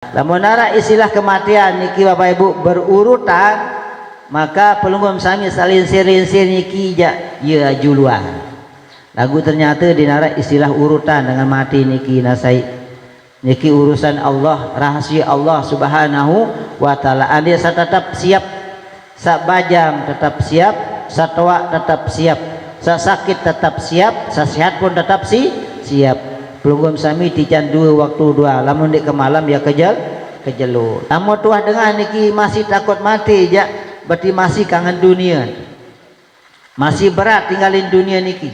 Lamun nara istilah kematian niki Bapak Ibu berurutan, maka pelunggum sami salinsir-linsir niki ya juluan. Lagu ternyata dinara istilah urutan dengan mati niki nasai. Niki urusan Allah, rahasia Allah Subhanahu wa taala. Anda tetap siap, sak bajang tetap siap, satwa tetap siap, sak sakit tetap siap, sak sehat pun tetap siap. Pelunggum sami tijan dua waktu dua, lamun dik ke malam ya kejelu. Tamu tuah dengan niki masih takut mati ya, berarti masih kangen dunia, masih berat tinggalin dunia niki.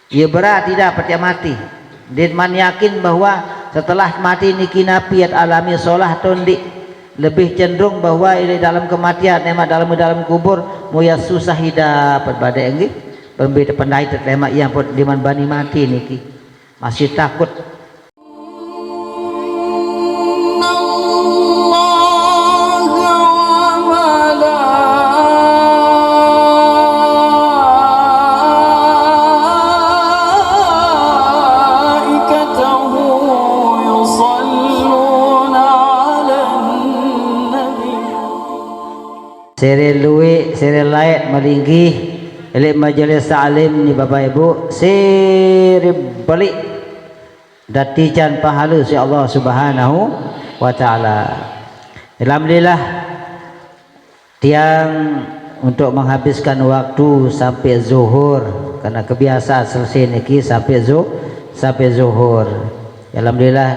Ya berat tidak percaya mati. Dan man yakin bahwa setelah mati niki napiat alami solah tondi lebih cenderung bahwa ini dalam kematian nema dalam kubur moya susah hidup badai enggih berbeda pendai terlema yang pun diman bani mati niki masih takut. Seri luwe, seri lain melinggih elik majelis ta'lim ni Bapak Ibu, seri balik datijan pahala si Allah Subhanahu wa taala. Alhamdulillah tiang untuk menghabiskan waktu sampai zuhur karena kebiasaan selesai niki sampai zuhur. Alhamdulillah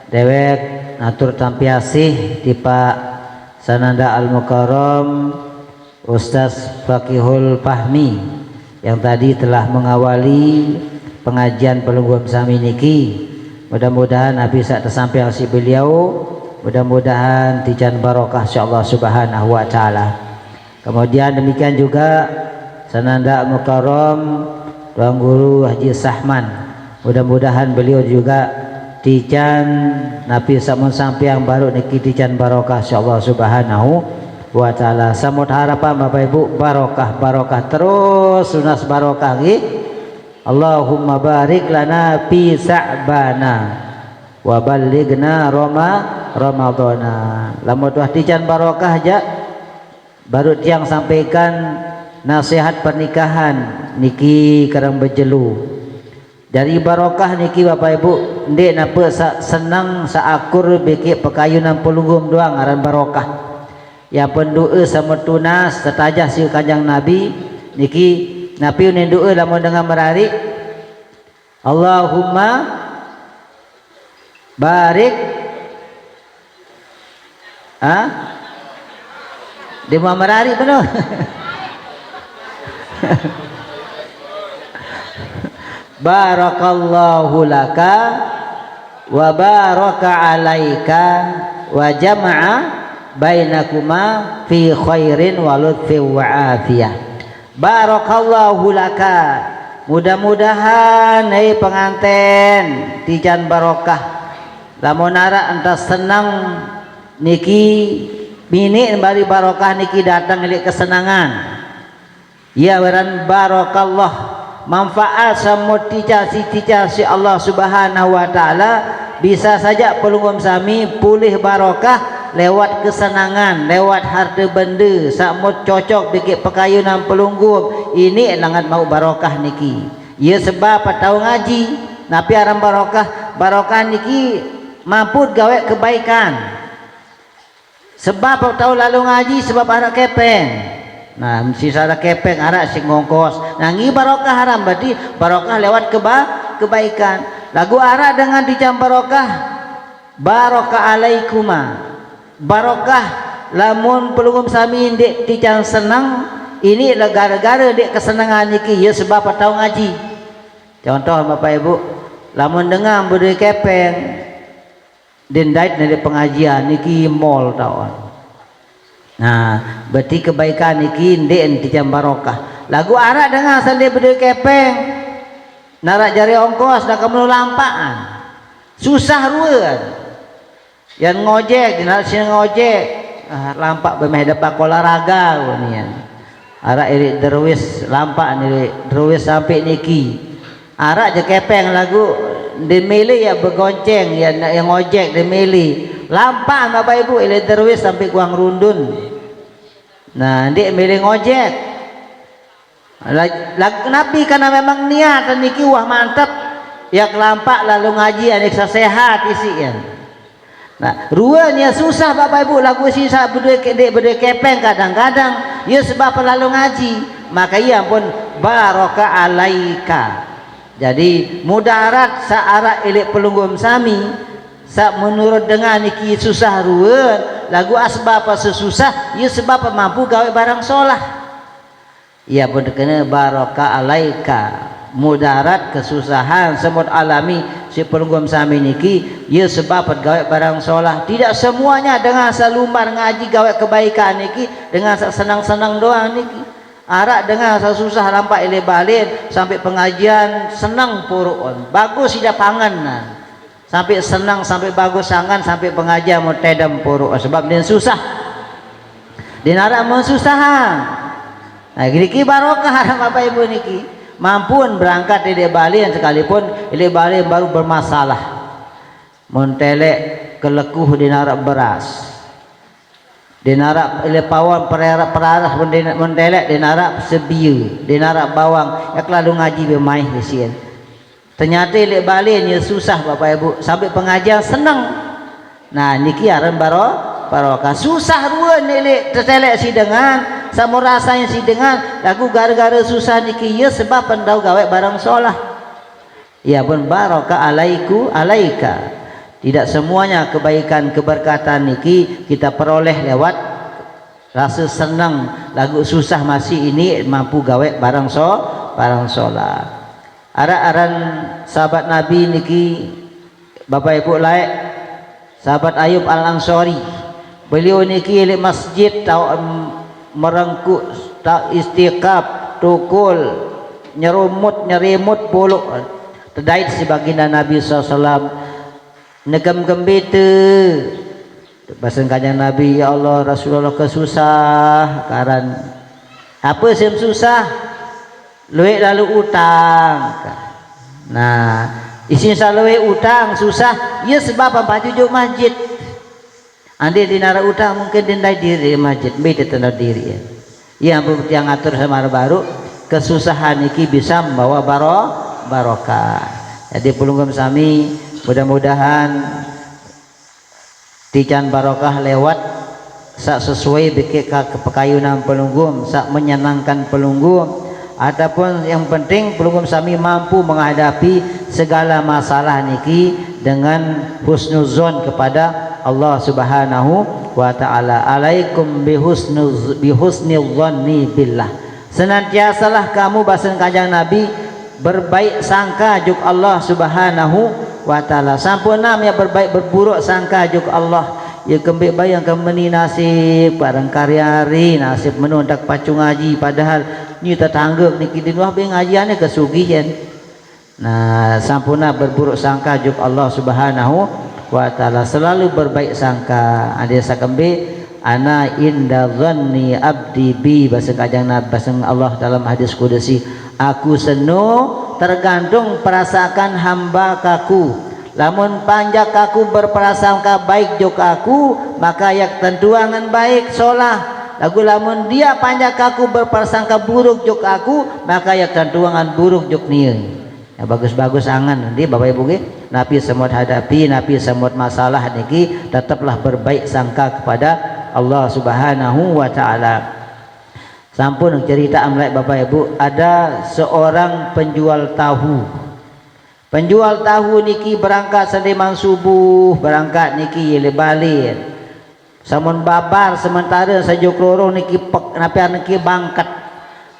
dewek atur tampiasih di Pak Sananda Al-Mukarram Ustaz Fakihul Fahmi yang tadi telah mengawali pengajian pelunggum sami niki. Mudah-mudahan habis tersampai si beliau, mudah-mudahan tijan barokah insyaallah Subhanahu wa taala. Kemudian demikian juga Sananda Al-Mukarram Tuan Guru Haji Sahman, mudah-mudahan beliau juga tijan Nabi samun sampai yang baru niki tijan barokah insyaallah Subhanahu wa taala. Samut harapan Bapak Ibu barokah terus sunas barokah nggih. Allahumma barik lana fi sa'bana wa ballighna ramadhana. Lamun tuah tijan barokah aja baru tiang sampaikan nasihat pernikahan niki karang bejelu. Dari barokah niki Bapak Ibu ndek napa senang saakur bikin pekayunan pelunggum doang ngaran barokah. Ya pendoa sama tunas tetajah si kanjang Nabi niki Nabi unin doa lamun dengan merari Allahumma barik di merari benar. Barakallahu laka wa baraka alaika wa jama'a bainakuma fi khairin wa lutfi wa afiyah. Barakallahu laka, mudah-mudahan hai penganten tijan barokah lamun ara anta senang niki bini bari barokah niki datang ilik kesenangan ya waran barakallah manfaat samut tica si Allah Subhanahu wa taala bisa saja pelunggum sami pulih barokah lewat kesenangan, lewat harta benda samut cocok bikin pekayunan pelunggum ini langat mau barokah niki. Ya sebab tahu ngaji napi aram barokah niki mampu gawe kebaikan. Sebab tahu lalu ngaji sebab arak kepeng. Nah, mesti ada kepeng arak sing ngongkos. Nangi barokah haram berarti barokah lewat kebaikan. Lagu arak dengan dicam barokah, barokah alaikuma. Barokah lamun pelunggum sami dek dicam senang, ini gara-gara dek kesenangan niki ya sebab tahu ngaji. Contoh Bapak Ibu, lamun dengar budaya kepeng dendait dari pengajian niki mall tawon. Nah, berarti kebaikan niki ndek dicam barokah. Lagu arak dengan sandi budaya kepeng narak jari ongkos dah kamu lampaan. Susah ruan. Yang ngojek, dinak sini ngojek. Lampak bemeh dapat olahraga nian. Arak irik derwis lampak irik derwis sampai niki. Arak je kepeng lagu demeli ya bergonceng ya yang ojek demeli lampak Bapak Ibu ile terus sampai kuang rundun. Nah dia milih ngojek Nabi karena memang niat niki wah mantap ya kelampak lalu ngaji anek sehat isi ya. Nah ruanya susah Bapak Ibu lagu sisa berdua kepeng kadang-kadang ya sebab lalu ngaji maka ia pun barokah alaika. Jadi mudarat saara ilik pelunggum sami sa menurut dengan niki susah ruan lagu asbab sesusah ya sebab mampu gawe barang solah ia pun kena barokah alaika mudarat kesusahan semut alami si pelunggum sami niki ya sebab gawe barang solah tidak semuanya dengan salumbar ngaji gawe kebaikan niki dengan senang-senang doang niki arak dengan susah lampak ile balin sampai pengajian senang puruun bagus tidak pangan nah. Sampai senang sampai bagus sangan sampai pengajian mau tedam puruk sebab dia susah dinara mensusahan. Nah gini barokah Bapak Ibu niki mampun berangkat di balin sekalipun ile balin baru bermasalah montelek kelekuh dinara beras dinara ile pawon peraras montelek dinara sebiu dinara bawang ya lalu ngaji bemaih di sini. Ternyata ilik balin ya susah Bapak Ibu sampai pengajian senang. Nah niki aran barokah susah ruan ilik tertelek si dengan sama rasanya si dengan lagu gara-gara susah niki ya sebab pendau gawe barang solah. Ya pun barokah alaiku alaika. Tidak semuanya kebaikan keberkatan niki kita peroleh lewat rasa senang lagu susah masih ini mampu gawe barang solah. Aran sahabat Nabi niki Bapak Ibu laik sahabat Ayub Al-Ansori beliau niki di masjid tau merengkuk tak istiqab tukul nyerimut buluk terdait si baginda Nabi SAW negam gembete bahasa kanjeng Nabi ya Allah Rasulullah kesusah karan apa sih susah luwe lalu utang. Nah, isin saluwe utang susah, ya sebab apa jujuk masjid. Andi dinara utang mungkin dindai diri masjid, beda tanda diri ya. Yang yang atur sama baru kesusahan iki bisa membawa barokah. Jadi pelunggum sami mudah-mudahan tijan barokah lewat sak sesuai bikin kepekayunan pelunggum, sak menyenangkan pelunggum. Ataupun yang penting pelunggum sami mampu menghadapi segala masalah niki dengan husnuzon kepada Allah Subhanahu wa taala. Alaikum bihusnizanni billah. Senantiasalah kamu bahasan kanjeng Nabi berbaik sangka juk Allah Subhanahu wa taala. Sampuna ya berbaik berburuk sangka juk Allah. Ya kembik bayang kemeni nasib barang karyari nasib menundak pacu ngaji padahal ni tetangga niki di luar ngajiannya kesugihan. Nah sampuna berburuk sangka juk Allah Subhanahu wa taala selalu berbaik sangka ada sakembe ana inda dhanni abdi bi bahasa kanjeng Nabi bahasa Allah dalam hadis kudusi aku seno tergantung perasaan hamba kaku lamun panjak aku berprasangka baik juk aku maka yak tentuangan baik solah lagu lamun dia panjak aku berprasangka buruk juk aku maka yak tentuangan buruk juk nia ya bagus-bagus angan nanti Bapak Ibu Nabi semut hadapi Nabi semut masalah niki tetaplah berbaik sangka kepada Allah Subhanahu wa taala. Sampun cerita amlek Bapak Ibu ada seorang penjual tahu. Penjual tahu niki berangkat sediman subuh berangkat niki lebalin samun babar sementara sajuk lorong niki napian niki bangkat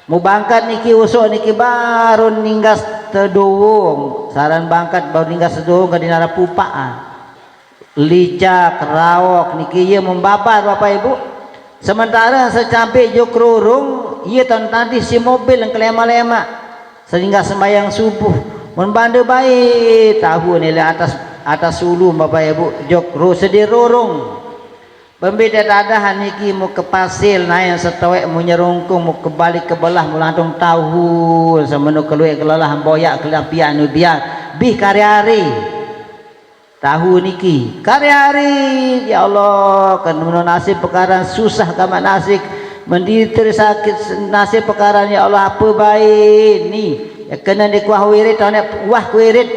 mau bangkat niki usuk niki baru ninggas teduwung saran bangkat baru ninggas teduwung ke dinara pupaan licak rawok niki ia membabar Bapak Ibu sementara secampe juk lorong ia tadi si mobil yang kelema-lema sehingga sembahyang subuh membantu baik tahu nilai atas ulu Bapak Ibu jok ro sedir rorong pembeda dadahan niki mau ke pasil nah yang setewek mau nyerungkung mau kebalik ke belah mau lantung tahu semenu keluar kelelah boyak kelampian biar bih karyari tahu niki karyari ya Allah kan nasib perkara susah kamat nasib mendiri sakit nasib perkara ya Allah apa baik ni ya kena dikuah wirid wah wirid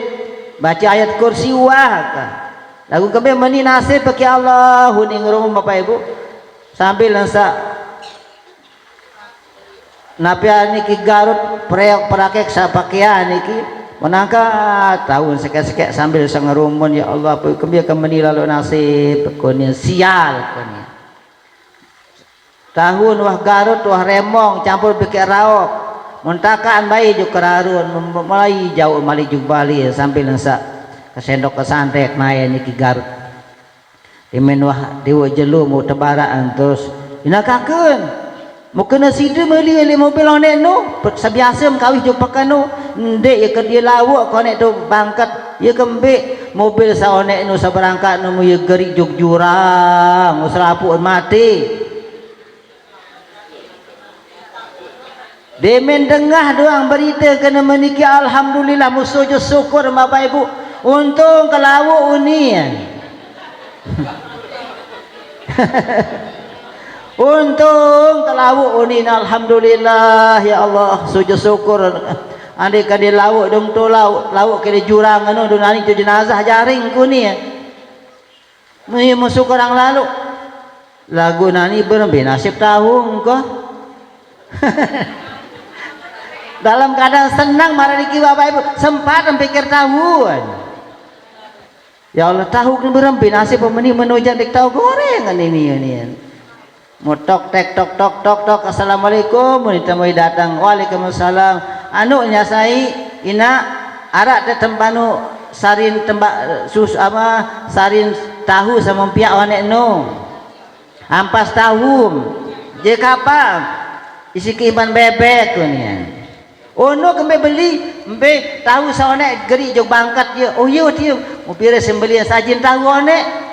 baca ayat kursi wah kan lagu kami meni nasib pakai Allah huning rumah Bapak Ibu sambil lansa napia niki Garut preok perakek sapakya niki menangka tahun sekek-sekek sambil sangarumun ya Allah kami akan meni lalu nasib konia sial konia tahun wah Garut wah Remong campur pikir raok muntakaan bayi juk kerarun mulai jauh mali juk Bali sambil lansa kesendok kesantek naya niki Garut dimen wah dewa jelu mau tebaraan terus inakakeun mau kena sidu meli mobil onek no sebiasa mengkawih jumpakan no ndek ya ke dia lawak konek tu bangkat ya kembik mobil sa onek no sa berangkat no ya gerik juk jurang usrapu mati demen dengah doang berita kena meniki alhamdulillah musuh syukur Bapak Ibu untung kelawak unian untung kelawuk unin alhamdulillah ya Allah sujud syukur andai kan dia lawuk dong tu lawuk ke jurang anu dunani tu jenazah jaring ku ni masuk orang lalu lagu nani berembe nasib tahu engkau dalam keadaan senang marah diki Bapak Ibu sempat pikir tahuan ya Allah tahu kan berembe nasib pemeni menujak dik tahu goreng ini mutok tek tok tok tok tok assalamualaikum ditemui datang waalaikumsalam anu nyasai ina arak te tempanu sarin tembak sus apa sarin tahu sama pihak wanek no ampas tahu je kapal isi kiban bebek kunian ono kembe beli mbe tahu saonek geri jog bangkat dia oh iya dia mau pire sembelian sajin tahu onek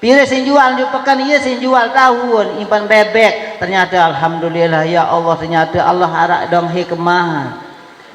pilih sinjual di pekan iya sinjual tahun impan bebek ternyata alhamdulillah ya Allah ternyata Allah harap dong hikmah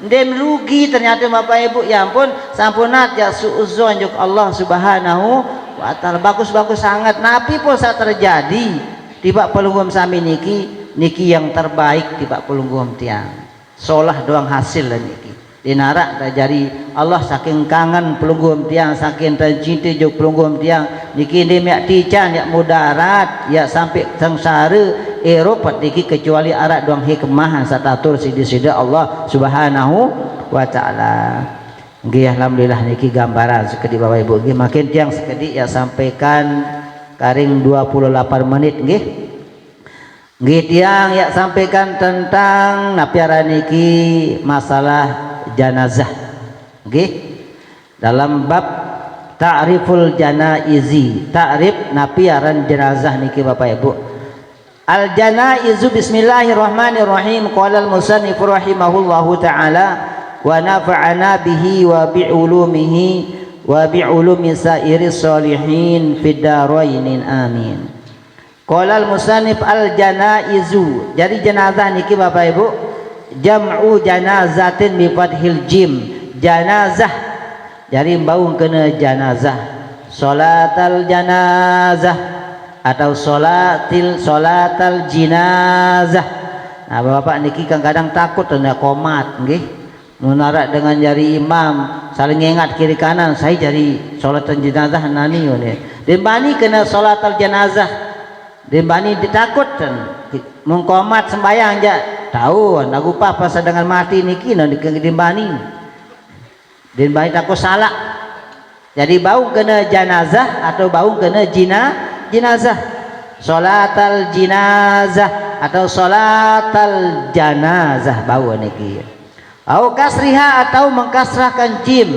ndem rugi ternyata Bapak Ibu ya ampun sampunat ya suuzon juk Allah subhanahu wa ta'ala bagus-bagus sangat napi pun saat terjadi tiba pelunggum sami niki yang terbaik tiba pelunggum tiang solah doang hasil lah niki dinarak dah jadi Allah saking kangen pelunggum tiang saking tercinta juk pelunggum tiang niki dia mek tican yak mudarat ya sampai sengsara Eropa niki kecuali arak doang hikmah satatur sida-sida Allah subhanahu wa ta'ala nggih alhamdulillah niki gambaran sekedik Bapak Ibu nggih makin tiang sekedik ya sampaikan karing 28 menit nggih nggih tiang ya sampaikan tentang napiara niki masalah janazah nggih dalam bab ta'riful janaizi ta'rif napiaran jenazah niki Bapak Ibu al janaizu bismillahirrahmanirrahim qala al musannif rahimahullahu taala wa nafa'ana bihi wa bi'ulumihi wa bi'ulumi sairis sholihin fid dharain amin qala al musannif al janaizu jadi jenazah niki Bapak Ibu jam'u janazatin bi fathil jim janazah jadi baung kena janazah salatal janazah atau salatal jinazah nah Bapak niki kadang takut kena komat nggih munarak dengan jari imam saling ingat kiri kanan saya jadi salatal jenazah nani ne dembani kena salatal janazah dembani ditakut mengkomat sembayang aja tahu lagu apa dengan mati niki no dimbani takut salah jadi bau kena janazah atau bau kena jinazah salatal jinazah atau salatal janazah bau niki au kasriha atau mengkasrahkan jim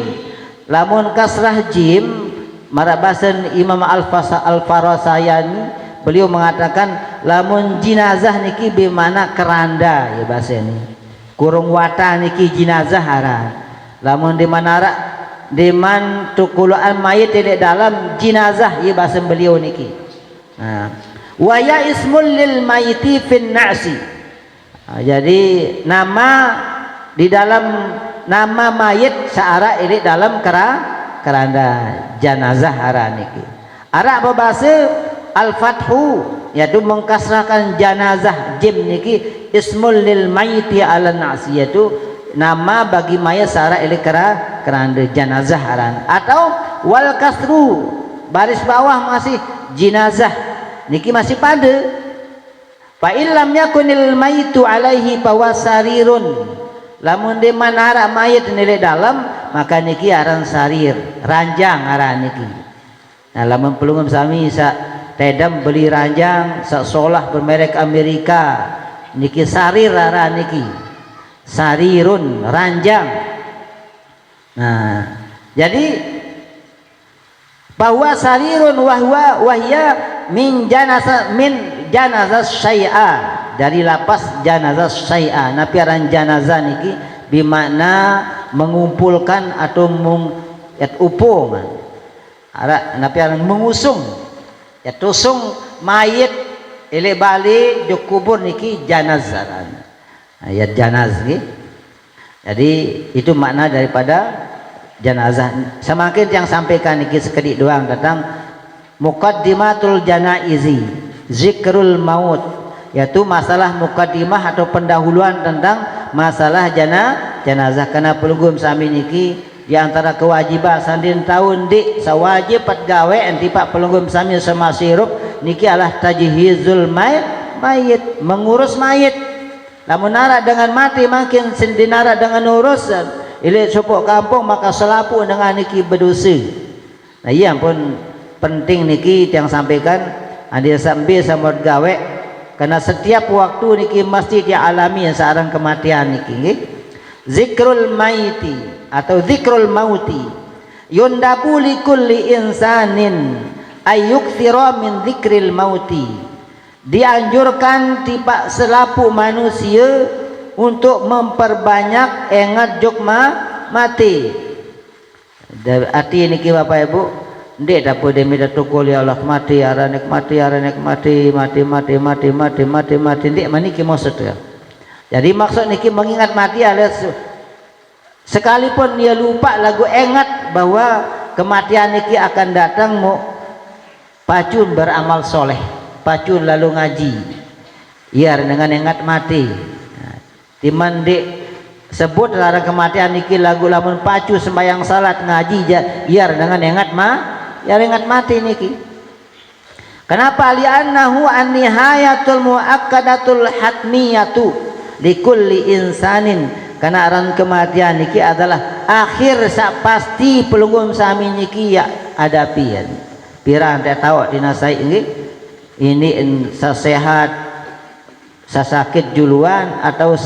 lamun kasrah jim marabasan Imam Al-Farasayani beliau mengatakan lamun jinazah niki bimana keranda ya bahasa ini kurung wata niki jinazah haran lamun di manara di man tukuluan mayit di dalam jinazah ya bahasa beliau niki nah wa ya ismul lil mayiti fin na'si jadi nama di dalam nama mayit seara ini dalam keranda janazah ara niki. Ara apa bahasa al-fathu yaitu mengkasrahkan janazah jim niki ismul lil mayyiti ala nasi yaitu nama bagi mayat seara ini keranda janazah aran atau wal kasru baris bawah masih jenazah niki masih pada fa illam yakunil mayyitu alaihi fawasarirun lamun di manara mayit nilai dalam maka niki aran sarir ranjang aran niki. Nah lamun pelungum sami sa tedam beli ranjang sa solah bermerek Amerika niki sarir aran niki sarirun ranjang. Nah jadi bahwa sarirun wahya min janazah syai'a dari lapas janazah syai'a napi aran janazah niki bimakna mengumpulkan atau upung ara napi aran mengusung ya tusung mayit ele balik di kubur niki janazah ayat janazah niki. Jadi itu makna daripada janazah. Semakin yang sampaikan niki sekedik doang tentang muqaddimatul janaizi zikrul maut yaitu masalah muqaddimah atau pendahuluan tentang masalah janazah karena pelugum sami niki di antara kewajiban sandin tahun di sawajib pat gawe enti pak pelugum sami sama sirup niki adalah tajhizul mayit mengurus mayit lamun nara dengan mati makin sendinara dengan urusan ili supuk kampung maka selapu dengan niki berdosa. Nah iya pun penting niki yang sampaikan andi sambil sama gawe karena setiap waktu niki mesti dialami seorang kematian niki. Zikrul maiti atau zikrul mauti yundabu li kulli insanin ayyukthira min zikril mauti dianjurkan tiba selapu manusia untuk memperbanyak ingat jok mati. Arti niki Bapak Ibu, ndek dapat demida tukul ya Allah mati aranek mati ndek maniki maksud ya. Jadi maksud niki mengingat mati alias sekalipun dia lupa lagu ingat bahwa kematian niki akan datang mau pacun beramal soleh, pacun lalu ngaji. Iya dengan ingat mati. Timan dek sebut larang kematian niki lagu lamun pacu sembahyang salat ngaji biar dengan ingat ingat mati niki. Kenapa li'annahu an nihayatul muakkadatul hatmiyatu likulli insanin karena aran kematian niki adalah akhir sak pasti pelungum sami niki ya hadapian. Pirang teh tahu dinasai ini sehat sakit juluan atau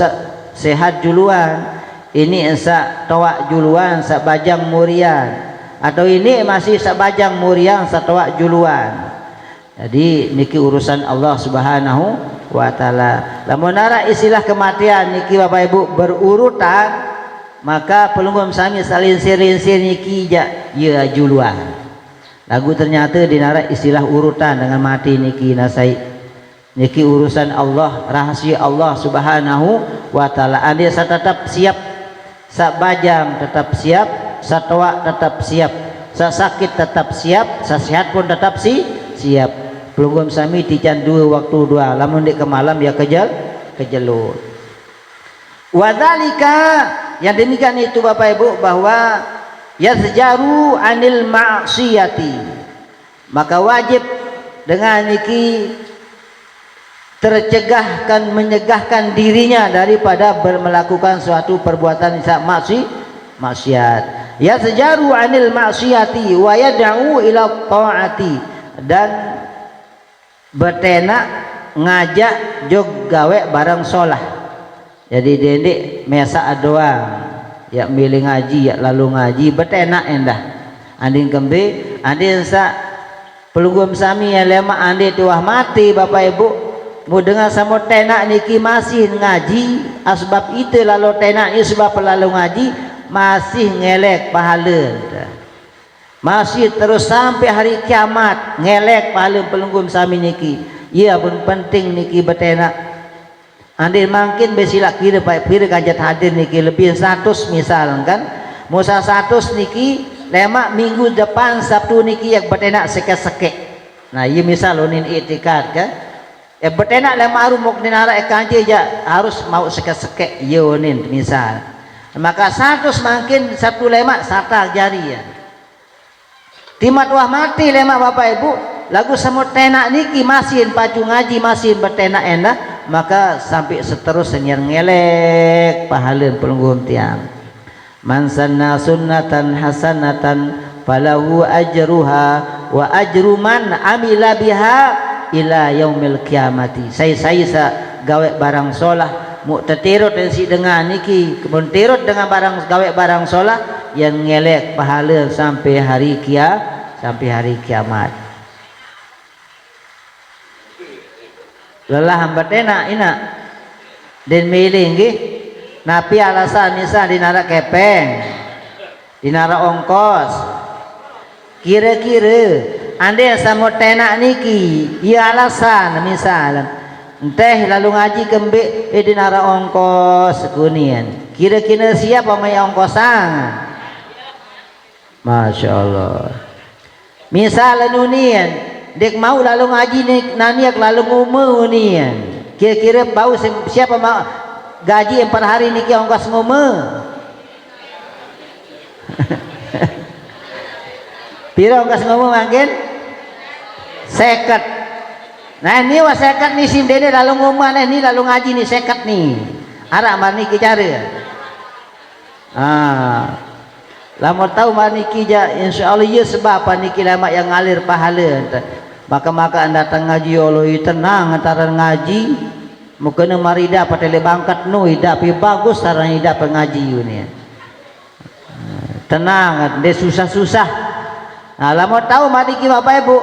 sehat juluan ini sak tawak juluan sak bajang murian atau ini masih sak bajang murian sak tawak juluan. Jadi niki urusan Allah Subhanahu wa taala. Lamun ara istilah kematian niki Bapak Ibu berurutan maka pelungum sami salinsir-linsir niki ya juluan. Lagu ternyata dinara istilah urutan dengan mati niki nasai niki urusan Allah rahasia Allah Subhanahu wa taala. Anda tetap siap sak bajang tetap siap satwa tetap siap sak sakit tetap siap sak sehat pun tetap siap. Pelungum sami tijan dua waktu dua lamun dik ke malam ya kejelut. Wadzalika yang demikian itu Bapak Ibu bahwa yazjaru anil ma'siyati maka wajib dengan niki tercegahkan menyegahkan dirinya daripada melakukan suatu perbuatan maksiat. Ya sejaru anil maksiati wa yad'u ila taati dan betena ngajak jog gawe barang solah. Jadi dendek mesa doang ya milih ngaji ya lalu ngaji betena endah. Andin kembe andin sa pelugum sami ya lema andi tuah mati Bapak Ibu mau dengar sama tenak niki masih ngaji asbab itu lalu tenak ini sebab lalu ngaji masih ngelek pahala masih terus sampai hari kiamat ngelek pahala pelunggum sami niki. Iya pun penting niki betenak Andai makin besilak kira baik kira kanjat hadir niki lebih 100 misal kan. Musa 100 niki lemak minggu depan Sabtu niki yang betenak seke-seke. Nah, iya misal unin itikad kan. Betenak lemak aru mok dinara kanje ja harus mau seke-seke iya unin misal. Maka 100 makin Sabtu lemak satal jari ya. Timat wah mati lemak Bapak Ibu. Lagu semut tenak niki masih pacu ngaji masih betenak enak. Maka sampai seterusnya ngelek pahala pelunggum tiang. Man sanna sunnatan hasanatan falahu ajruha wa ajru man amila biha ila yaumil kiamati. Saya gawe barang solah mu tetirut dan si dengan niki kemun tirut dengan barang gawe barang solah yang ngelek pahala sampai hari kiamat. Lelah betena ina dan milih nggih napi alasan misal dinara kepeng dinara ongkos kira-kira ande samo tenak niki iya alasan misal enteh lalu ngaji kembe dinara ongkos kunian kira-kira siapa mai ongkosan Masya Allah misal nunian dek mau lalu ngaji nih naniak lalu ngumeu nih kira-kira bau siapa mau gaji 4 hari niki ongkos ngumeu pira ongkos ngumeu mangkin 50. Nah ini wah 50 nih sindene lalu ngumeu nih lalu ngaji nih 50 nih arak mar niki cara lama tahu mar niki ja insyaallah ieu sebab apa niki lama yang ngalir pahala maka datang ngaji Allah tenang antara ngaji mukena marida patele bangkat nu tapi bagus cara ida pengaji ini tenang dia susah-susah. Nah lama tahu mar niki Bapak Ibu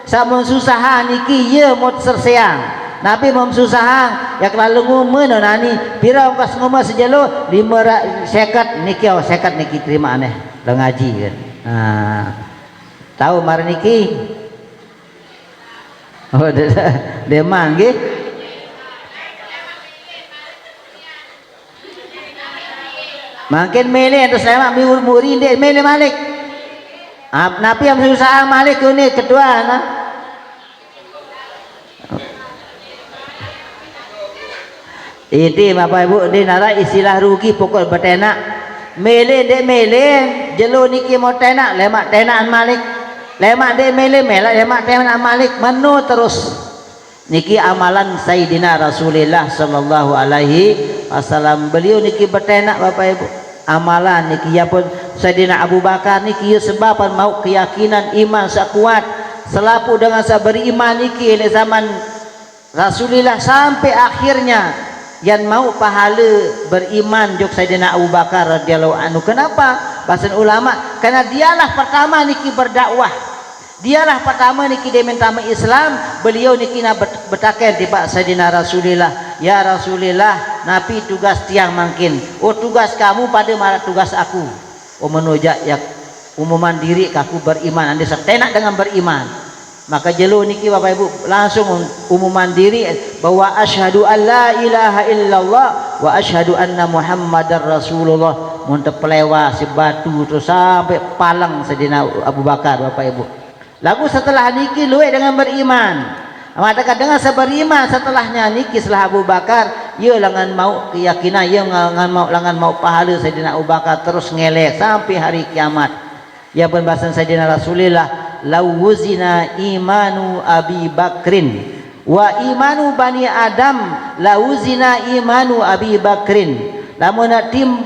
samun susahan niki ieu mod serseang nabi mom susahan yak lalu ngumeun nani pira ongkos ngumeu sejelo 50 niki 50 niki terima aneh le ngaji kan. Nah tahu mar niki oh dia manggih makin milih terus lemak muri dia milih malik napi yang susah malik ini kedua nah ini Bapak Ibu di nara istilah rugi pokok betenak milih dek milih jelu niki mau tenak lemak tenakan malik lemak dek milih lemak tenakan malik menu terus niki amalan Sayyidina Rasulullah sallallahu alaihi wasallam beliau niki betenak Bapak Ibu amalan niki ya pun Sayyidina Abu Bakar niki ya sebaban mau keyakinan iman sekuat selapu dengan beriman niki di zaman Rasulullah sampai akhirnya yang mau pahala beriman jok Sayyidina Abu Bakar radhiyallahu anhu. Kenapa? Bahasan ulama karena dialah pertama niki berdakwah, dialah pertama niki dia minta Islam. Beliau niki na betaken tiba Sayyidina Rasulullah, ya Rasulullah napi tugas tiang mangkin oh tugas kamu pada malah tugas aku oh menujak ya umuman diri kaku beriman anda setenak dengan beriman. Maka jelu niki Bapak Ibu langsung umuman diri bahwa asyhadu an la ilaha illallah wa asyhadu anna muhammadar rasulullah muntep pelewa si batu terus sampai palang Sayyidina Abu Bakar Bapak Ibu. Lagu setelah niki luwe dengan beriman. Maka dengan seberiman setelahnya niki setelah Abu Bakar ia langan mau keyakinan ia langan mau pahala Sayyidina Abu Bakar terus ngelek sampai hari kiamat. Ya pun bahasan Sayyidina Rasulullah lawuzina imanu Abi Bakrin wa imanu Bani Adam lawuzina imanu Abi Bakrin lamun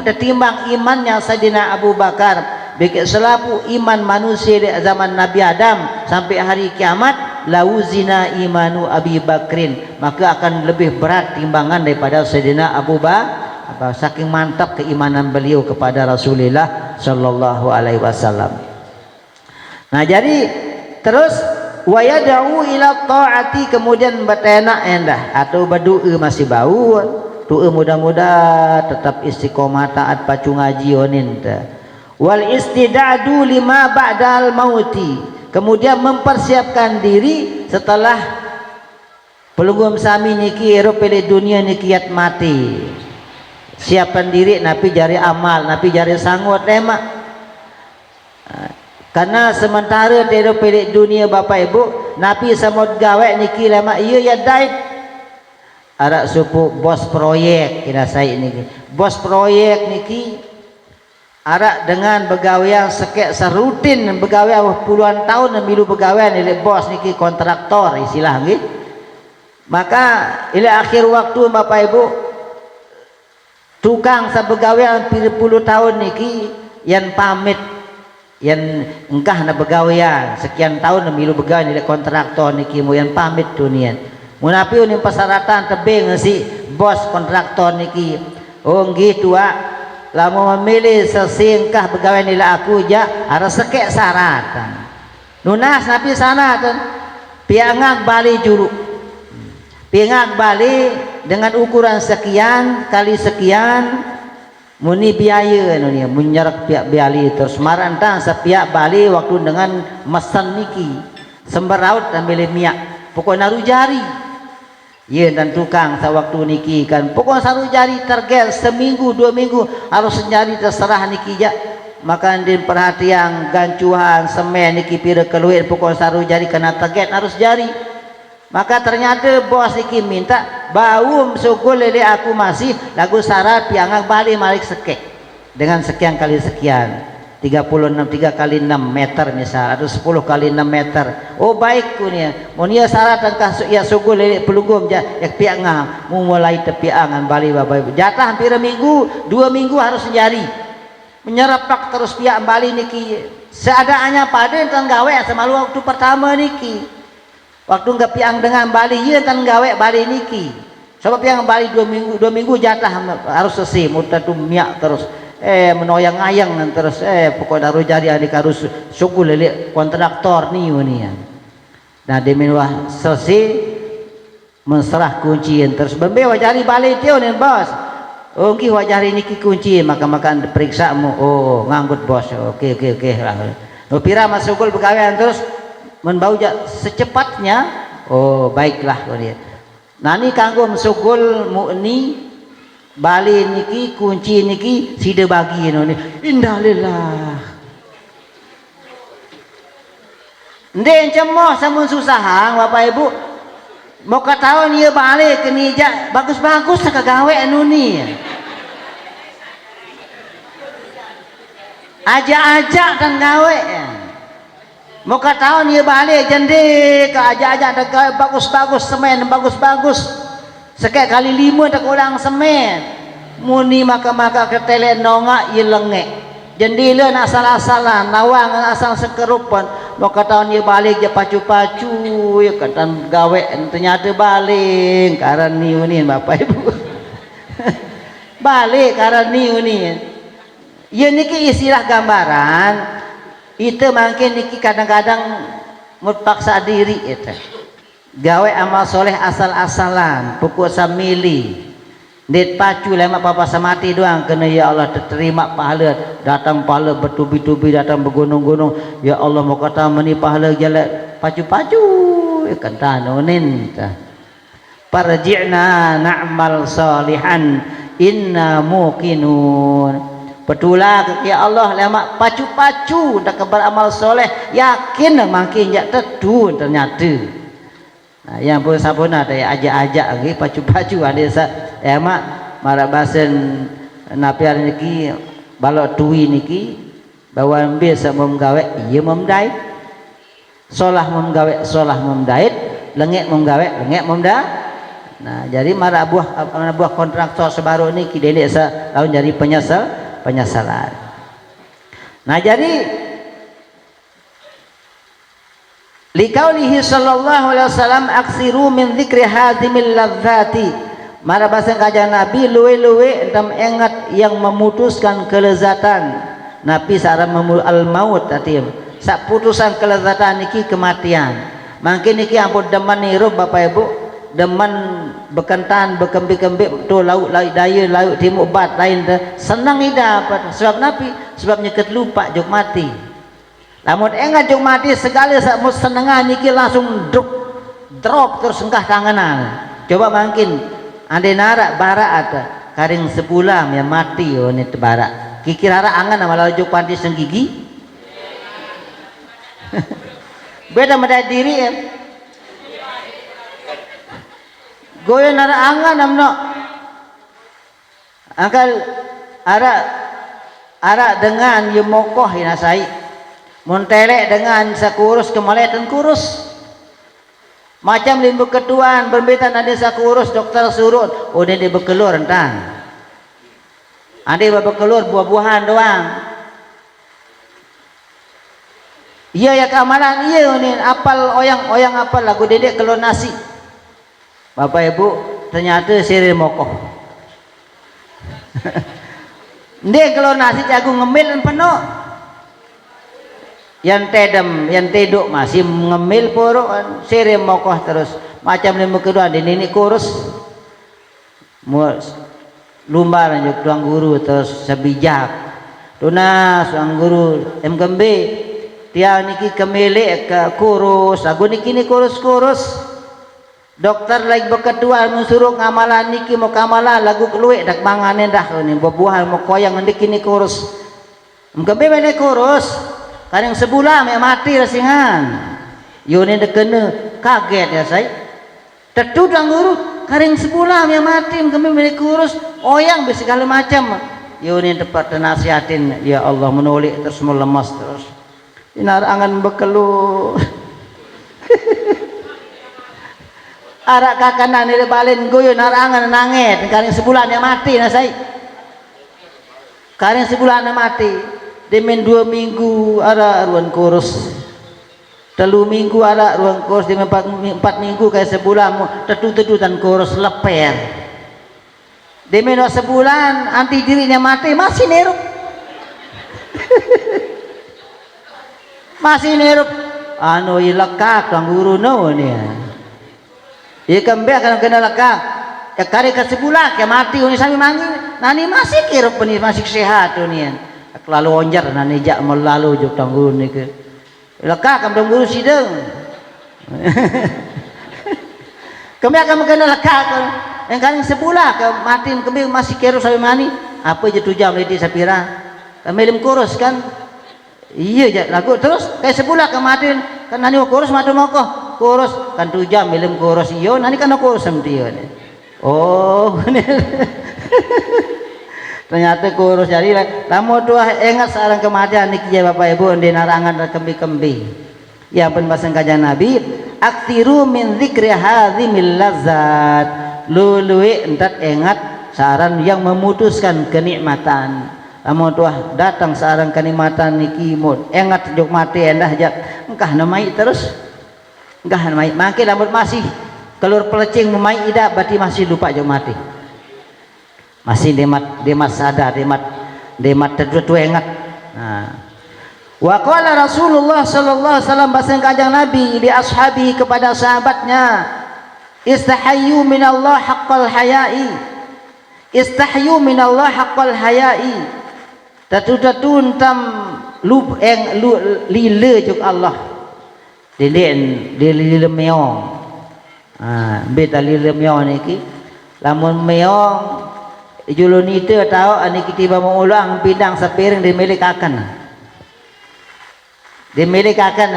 ditimbang imannya Sayyidina Abu Bakar bikin selapu iman manusia di zaman Nabi Adam sampai hari kiamat lawuzina imanu Abi Bakrin maka akan lebih berat timbangan daripada Sayyidina Abu Bakar saking mantap keimanan beliau kepada Rasulullah sallallahu alaihi wasallam. Nah jadi terus wayad'u ila ta'ati kemudian betenak endah atau berdoa masih bau doa mudah-mudah tetap istiqomah taat pacu ngaji onin wal istidadu lima ba'dal mauti kemudian mempersiapkan diri setelah pelugum sami niki ero pilih dunia niki yat mati siapan diri napi jari amal napi jari sanggup lemak karena sementara ero pilih dunia bapak ibu napi samud gawe niki lemak iya ya daib arak supu bos proyek kira saya niki bos proyek niki arak dengan begawean sekek serutin begawean puluhan tahun milu begawean ini bos niki kontraktor istilah nggih maka ila akhir waktu bapak ibu tukang sabegawean puluh tahun niki yang pamit yang engkah na begawean sekian tahun milu begawean ini kontraktor niki mu yang pamit dunia munapi unin persyaratan tebing si bos kontraktor niki oh gitu lamu memilih sesingkah pegawai nila aku ja harus sekek syaratan nunas napi sana kan piangak balik juru piangak balik dengan ukuran sekian kali sekian muni biaya nunia menyerak pihak biali terus marantang sepiak bali waktu dengan mesan niki semberaut ambil minyak pokok naru jari ya dan tukang sewaktu niki kan pokok saru jari target seminggu 2 minggu harus jari terserah niki ja maka din perhatian gancuan semen niki pira keluar pokok saru jari kena target harus jari maka ternyata bos niki minta bau sukul lele aku masih lagu syarat piangak balik malik sekek dengan sekian kali sekian 36 3 kali 6 meter misal atau 10 kali 6 meter oh baik kunia munia syarat angkah ya sugul lele pelugum ja yak piangak mu mulai tepiangan bali bapak jatah hampir minggu 2 minggu harus jari menyerapak terus piak bali niki seadanya pada enten gawe semalu waktu pertama niki waktu enggak piang dengan bali ieu enten gawe bali niki sebab piang bali 2 minggu jatah harus selesai mutatu miak terus menoyang-ayang terus pokok daru jadi adik harus sugul lele kontraktor ni unian nah demiwah selesai menserah kuncian terus bembe wajari balik tio nih bos oh ki wajari niki kunci maka makan periksa mu oh nganggut bos oke lah no pira masukul begawean terus menbau secepatnya oh baiklah unian nah ni kanggo masukul mu ni bali niki kunci niki sida bagi no ni indalillah ndek cemoh samun susahang bapak ibu mau ketahuan ieu balik ke nija bagus-bagus sakagawe anu ni aja-aja kan gawe mau ketahuan ieu balik jende ke aja-aja ada gawe bagus-bagus semen bagus-bagus sekek kali 5 tak ulang semen muni maka ketele nongak ye lengek jendela asal-asalan nawang asal sekerupan mau kata dia balik je pacu-pacu ya kata gawe ternyata balik karena niunin bapak ibu balik karena niunin ya niki istilah gambaran itu mungkin niki kadang-kadang mutpaksa diri itu gawe amal soleh asal-asalan pukul samili dit pacu lema papa samati doang kena ya Allah terima pahala datang pahala bertubi-tubi datang bergunung-gunung ya Allah mau kata meni pahala jalan pacu-pacu kata nonin parji'na na'mal salihan inna muqinun betulah ya Allah lema pacu-pacu dak beramal soleh yakin makin jak tetu ternyata nah, yang pun sabuna ada aja-aja lagi pacu-pacu ada mak marabasen napi niki balok tuwi niki bawa biasa memgawe iya memdait solah memdait lengek memgawe lengek memda nah jadi mara buah kontraktor sebaru niki dedek lawan jadi penyesalan nah jadi liqaulihi sallallahu alaihi wasallam aksiru min dzikri hadimil ladzati mara bahasa kajian Nabi luwe-luwe entam ingat yang memutuskan kelezatan Nabi sareng al maut tadi sak putusan kelezatan niki kematian mungkin niki ampun demen nirup Bapak Ibu demen bekentan bekembi-kembi tu lauk daya lauk timuk bat lain senang ida sebab Nabi sebab nyeket lupa jok mati lamun engat jok mati segala sak senengan niki langsung druk drop terus engkah tanganan. Coba mungkin ande nara bara ada karing sebulan yang mati ini tebara kikirara angan nama lalu panti senggigi beda meda diri ya goyo nara angan namno angkal ara dengan yemokoh inasai montelek dengan sakurus kemaletan kurus macam limbu ketuan berbetan ada sakurus dokter surut udah dia bekelur entang ada bekelur buah-buahan doang iya ya keamanan iya ini apal oyang apal lagu dedek kelor nasi bapak ibu ternyata sirih mokoh dia kelor nasi jago ngemil dan penuh yang tedem yang teduk masih ngemil poro sirih mokoh terus macam limbu kedua di nini kurus lumbar lanjut tuang guru terus sebijak tunas tuang guru MKB dia niki kemilik ke kurus aku niki ni kurus dokter lagi berketua mensuruh ngamalan niki mau kamalan lagu keluik dak manganen dah ini buah-buahan mau koyang niki ni kurus MKB mana kurus kadang sebulan ya mati rasingan yoni dekene kaget ya saya tertudang guru kadang sebulan ya mati kami milik kurus oyang segala macam yoni tepat nasihatin ya Allah menulik terus melemas terus inar angan bekelu arak kakanan ini balen goyo nar angan nangit kadang sebulan ya mati na saya kadang sebulan ya mati demen 2 minggu ada ruang kurus 3 minggu ada ruang kurus demen 4 minggu kayak sebulan tetu-tetutan kurus leper demen sebulan anti dirinya mati masih nerup masih nerup anu ilekak kang guru no nih ya kembe akan kena lekak ya kari ke sebulan kayak mati ini sami mangi nani masih kirup ini masih sehat nih lalu onjar nani jak melalu juk tanggul ni ke lekak kam tanggul sideng kami akan mengenal lekak yang kali sebulan ke mati kami masih kerus sampai mani apa je 2 jam lagi sapira kami lim kurus kan iya je lagu terus kayak sebulan ke mati kan nani kurus mati mokoh kurus kan 2 jam lim kurus iyo nani kan kurus sampai oh ternyata kurus jadi lamun dua ingat sareng kematian niki ya Bapak Ibu di narangan kembi-kembi ya pun bahasa kajian Nabi aktiru min dzikri hadzimil lazat luluwi entat ingat saran yang memutuskan kenikmatan lamun dua datang sareng kenikmatan niki mud ingat juk mati endah jak engkah namai terus engkah namai makin lamun masih keluar pelecing memai ida berarti masih lupa juk mati masih demat sadar demat tertutu ingat nah wa qala Rasulullah sallallahu alaihi wasallam bahasa kanjeng Nabi di ashabi kepada sahabatnya istahyu minallah haqqal hayai istahyu minallah haqqal hayai tatu-tatu tam lub eng lile juk Allah diden lile meong beta lile meong niki lamun meong julunite tahu ani kitiba mengulang bidang sepiring dimilik akan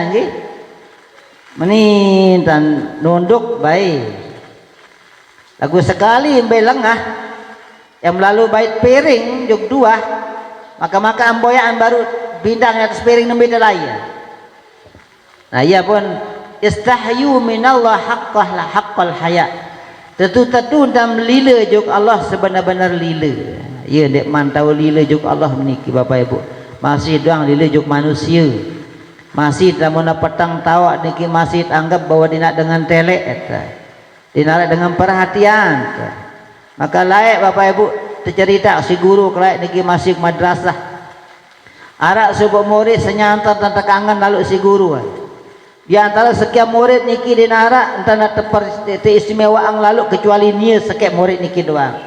nggih meni dan nunduk baik lagu sekali embe lengah yang lalu bait piring juk 2 maka amboyaan baru bidang atas piring nembe lain nah iya pun istahyu minallah haqqal haya tentu dan lila juk Allah sebenar-benar lila ya dek mantau lila juk Allah meniki Bapak Ibu masih doang lila juk manusia masih dalam petang tawa niki masih anggap bahwa dina dengan telek dina dengan perhatian maka layak Bapak Ibu tercerita si guru layak niki masih madrasah arak sebuah murid senyantar dan tekangan lalu si guru di antara sekian murid niki di nara entah istimewaan lalu kecuali nia sekian murid niki doang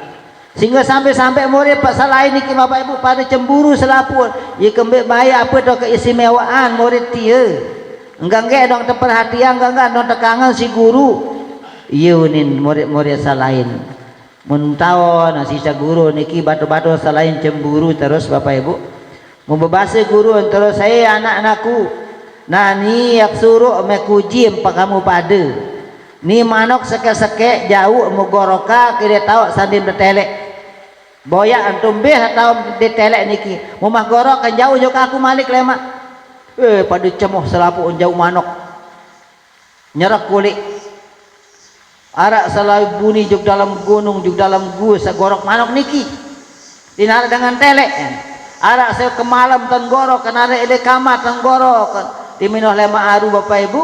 sehingga sampai murid pak salahin niki Bapak Ibu pada cemburu selaput ya kembali baik apa dah keistimewaan murid dia enggak dong perhatian, enggak dong tekangan si guru. Yunin murid-murid salain mun tahu nasi guru niki batu-batu salain cemburu terus Bapak Ibu mau bebasa guru terus saya anak-anakku nani yak suruh mekuji empa kamu pada ni manok seke-seke jauh mugoroka kira tahu sandim detelek boya antum beh tahu detelek niki mau mah gorok kan jauh aku malik lemak pada cemoh selapu jauh manok nyerak kulit arak selalu bunyi juk dalam gunung juk dalam gua sagorok manok niki dinarak dengan telek arak saya kemalam tenggorok kenara ide kamar tenggorok diminoh lema aru Bapak Ibu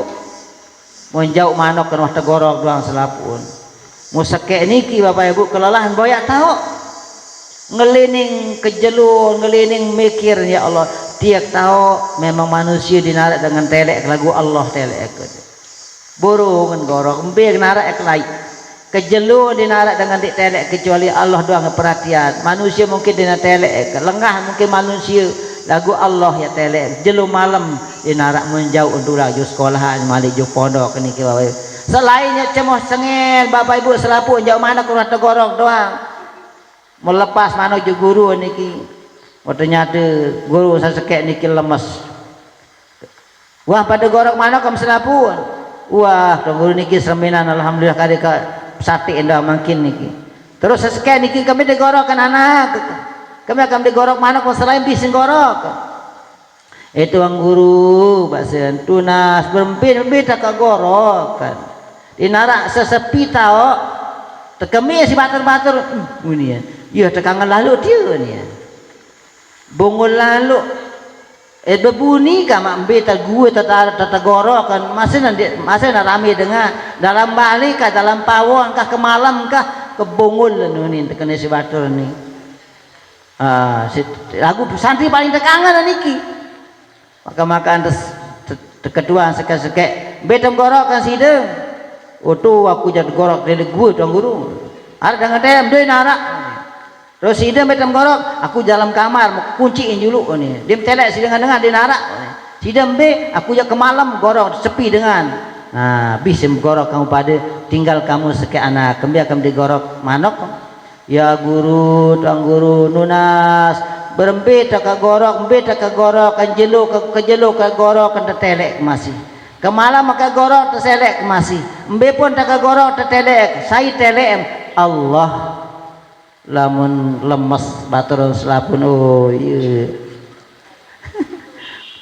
menjauh manok kenah tegorok doang selapun musake niki Bapak Ibu kelelahan boyak tahu ngelining kejelur ngelining mikir ya Allah dia tahu memang manusia dinarak dengan telek lagu Allah telek burung gorok embe narak eklai kejelu dinarak dengan dik telek kecuali Allah doang perhatian manusia mungkin dina telek lengah mungkin manusia lagu Allah ya telek jelu malam dinarak menjauh untuk laju sekolahan malik juk pondok niki Bapak Ibu selainnya cemoh sengel Bapak Ibu selapu jauh mana kurang tegorok doang melepas mana juk guru niki ternyata guru sasekek niki lemes wah pada gorok mana kamu selapu wah guru niki serminan alhamdulillah kali ka sate endah makin niki terus sesekali niki kami digorokkan anak kami akan digorok mana kau selain bisa gorok itu ang guru bahasa tunas berempit tak gorok kan dinarak sesepi tau tekemi si batur-batur ini ya iya tekangan lalu dia ni ya bongol lalu bebuni kama ambeta gue tata gorokan masih na rame dengar dalam balik kah dalam pawon kah ke malam kah ke bongol nih tekene si batur nih lagu santri paling tekangan niki maka antes kedua seke betam gorokan sidem oto aku jadi gorok dari gue tuang guru ada dengan dem deh narak terus sidem betam gorok aku dalam kamar mau kunciin dulu nih dim telek sidem dengan dinarak sidem be aku ya ke malam gorok sepi dengan nah bisa gorok kamu pada tinggal kamu seke anak kembi akan digorok manok ya guru tuang guru nunas berempit tak gorok empit tak gorok kan jelu ke jelu ke gorok kan telek masih ke malam maka gorok terselek masih embe pun tak gorok tertelek saya telek Allah lamun lemes batur selapun oh iya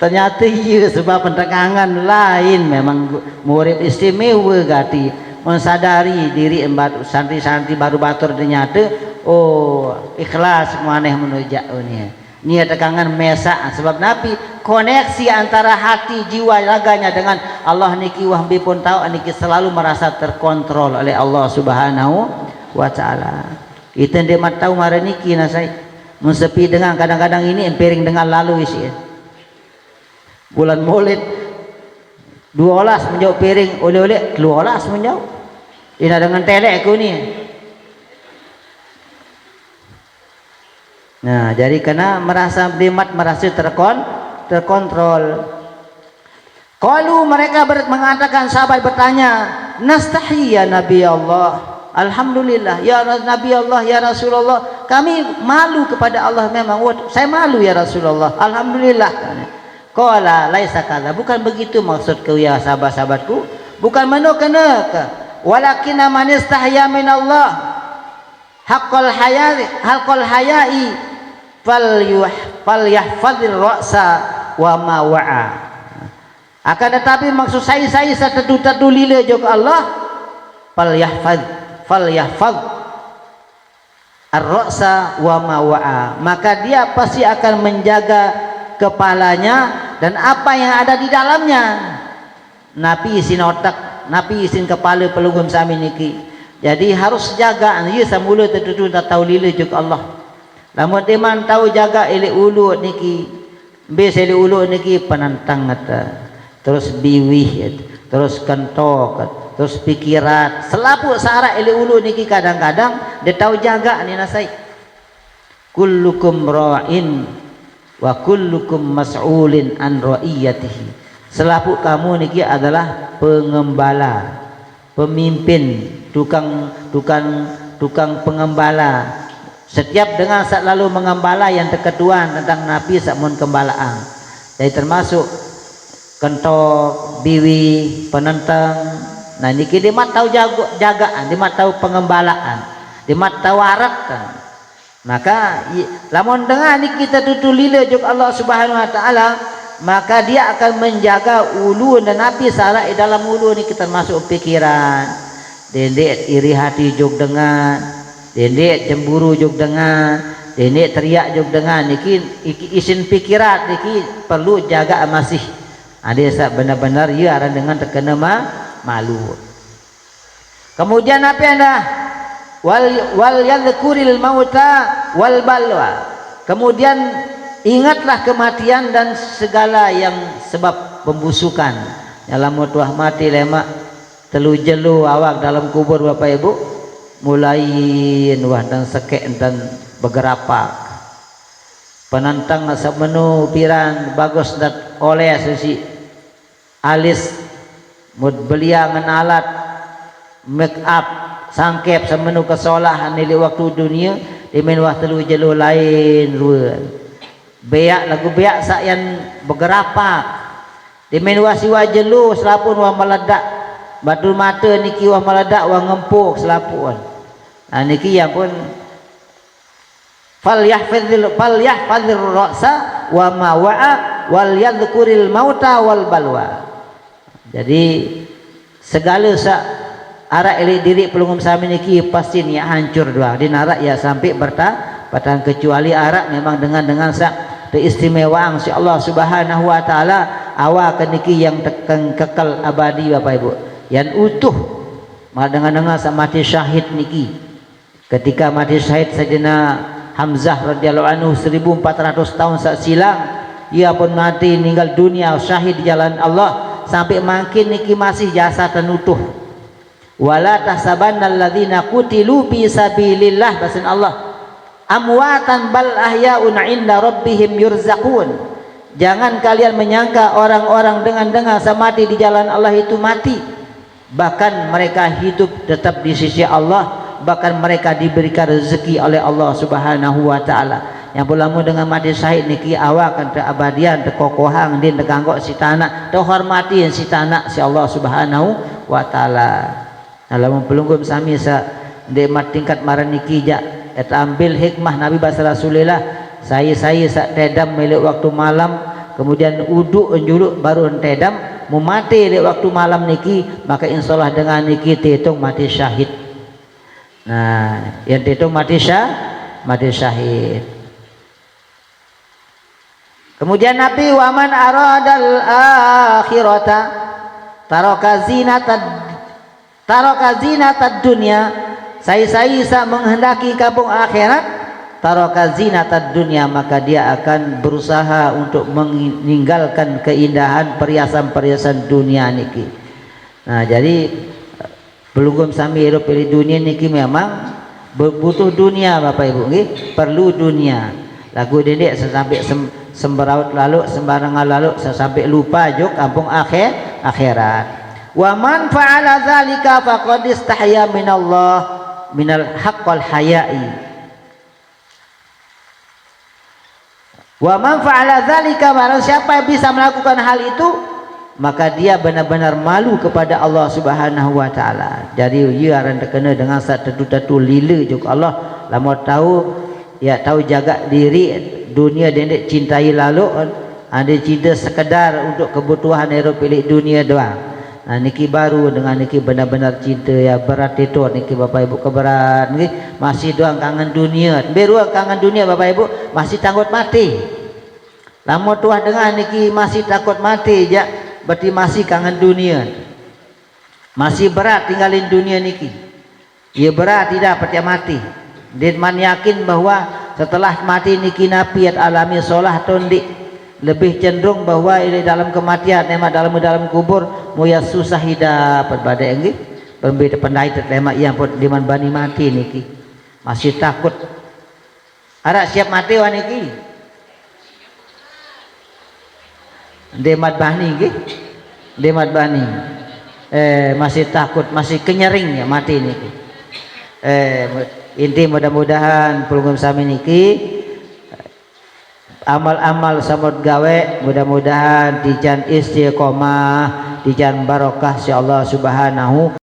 ternyata iya sebab pentekangan lain memang murid istimewa gati mensadari diri embat santri-santri baru batur ternyata oh ikhlas maneh menuju niat tekangan mesa sebab Nabi koneksi antara hati jiwa raganya dengan Allah niki wahbi pun tahu niki selalu merasa terkontrol oleh Allah Subhanahu wa taala. Itu dia tahu mara niki nasai mensepi dengan kadang-kadang ini empiring dengan lalu isi bulan Maulid 12 menjauh piring oleh-oleh 12 menjauh ini dengan telek aku ni. Nah jadi karena merasa bimat merasa terkontrol. Kalau mereka mengatakan sahabat bertanya nastahi ya Nabi Allah alhamdulillah ya Nabi Allah ya Rasulullah kami malu kepada Allah memang saya malu ya Rasulullah alhamdulillah qala laisa kadza bukan begitu maksudku ya sahabat-sahabatku bukan menukana walakin man istahya min Allah haqqal hayai falyahfadhir ra'sa wa ma wa'a akan tetapi maksud saya setetu lila juga Allah falyahfadh ar-ra'sa wa ma wa'a maka dia pasti akan menjaga kepalanya dan apa yang ada di dalamnya napi isin otak napi isin kepala pelugum sami niki jadi harus jaga ieu samula tertutu tak tahu lila juga Allah lamun teman tahu jaga ele ulu niki bes ele ulu niki penantang ngata terus biwih terus kentok terus pikiran selapu sara ele ulu niki kadang-kadang dia tahu jaga ni nasai kullukum ra'in wa kullukum mas'ulin an ra'iyatihi Selapu kamu niki adalah pengembala, pemimpin, tukang pengembala. Setiap dengan selalu mengembala yang terketuan tentang Nabi sakmun kembalaan. Jadi termasuk kentok, biwi, penentang. Nah niki dia mat tahu jagaan, dia mat tahu pengembalaan, dia mat tahu aratan. Maka lamun dengar ni kita tutulila juga Allah Subhanahu wa taala, maka dia akan menjaga ulu dan Nabi salah dalam ulu ni kita masuk pikiran. Dendek iri hati jog dengan, dendek cemburu jog dengan, dendek teriak jog dengan niki isin pikiran niki perlu jaga masih. Ada benar-benar ya aran dengan terkena malu. Kemudian apa anda? Wal yadhkuril mauta wal balwa. Kemudian ingatlah kematian dan segala yang sebab pembusukan. Dalam mutuah mati lemak telu jelu awak dalam kubur Bapak Ibu mulai wah dan sekek dan bergerapak. Penantang asap menu piran bagus dat oleh sesi alis mud beliangan alat make up sangkep semenu kesolahan nilai waktu dunia di menwah telu jelu lain ruan beak lagu beak sak yang bergerapak di menwah siwa jelu selapun wah meledak batu mata niki wah meledak wah ngempuk selapun. Nah niki yang pun fal yahfazil ra'sa wa ma wa'a wal yadhkuril mauta wal balwa. Jadi segala sak arak elik diri pelungum sami niki pasti ni hancur doang. Di narak ya sampai batang kecuali arak memang dengan sak keistimewaan si Allah Subhanahu wa taala awak niki yang kekal abadi Bapak Ibu. Yang utuh dengan sak mati syahid niki. Ketika mati syahid Sayyidina Hamzah radhiyallahu anhu 1400 tahun sak silang ia pun mati meninggal dunia syahid di jalan Allah sampai makin niki masih jasad utuh. Wala tahsabanna alladzina qutilu fi sabilillah basan Allah amwatan bal ahya'un 'inda rabbihim yurzaqun. Jangan kalian menyangka orang-orang dengan mati di jalan Allah itu mati, bahkan mereka hidup tetap di sisi Allah, bahkan mereka diberikan rezeki oleh Allah Subhanahu wa taala. Yang pulamu dengan mati syahid niki awak kan abadian tekokohang din teganggok si tanah terhormati si tanah si Allah Subhanahu wa taala. Dalam pelunggum sami sa demat tingkat maran niki ja eta ambil hikmah Nabi bahasa Rasulullah saya sa tedam milik waktu malam kemudian uduk njuluk baru tedam mau mati di waktu malam niki maka insyaallah dengan niki dihitung mati syahid. Nah yang dihitung mati syahid. Kemudian Nabi waman aradal akhirata taraka zinatad dunya. Saya menghendaki kampung akhirat taraka zinatad dunya maka dia akan berusaha untuk meninggalkan keindahan perhiasan-perhiasan dunia niki. Nah jadi belum sami hidup di dunia niki memang butuh dunia Bapak Ibu nggih, perlu dunia. Lagu dedek sampai semberaut lalu sembarangan lalu sampai lupa juk kampung akhirat. Wa man fa'ala dzalika faqad istahya minallah minal haqqal haya'i. Wa man fa'ala dzalika barang siapa yang bisa melakukan hal itu maka dia benar-benar malu kepada Allah Subhanahu wa taala. Jadi ia akan terkena dengan satu lila juga Allah lama tahu ya tahu jaga diri dunia dendek cintai lalu ada cinta sekedar untuk kebutuhan hidup pilih dunia doang. Nah niki baru dengan niki benar-benar cinta ya berat itu niki Bapak Ibu keberat niki masih doang kangen dunia. Beru kangen dunia Bapak Ibu masih takut mati. Lama tuah dengan niki masih takut mati ya berarti masih kangen dunia. Masih berat tinggalin dunia niki. Ya berat tidak percaya mati. Dia man yakin bahwa setelah mati niki nabi alami solah tondik lebih cenderung bahwa ini dalam kematian memang dalam kubur muya susah hidup berbada nggih pembeda pandai terlemak yang pun diman bani mati niki masih takut arak siap mati wa niki Demat bani nggih. Demat bani. Masih takut, masih kenyering ya mati niki. Inti mudah-mudahan pulungum sami niki amal-amal samud gawe mudah-mudahan dijan istiqomah, dijan barokah si Allah Subhanahu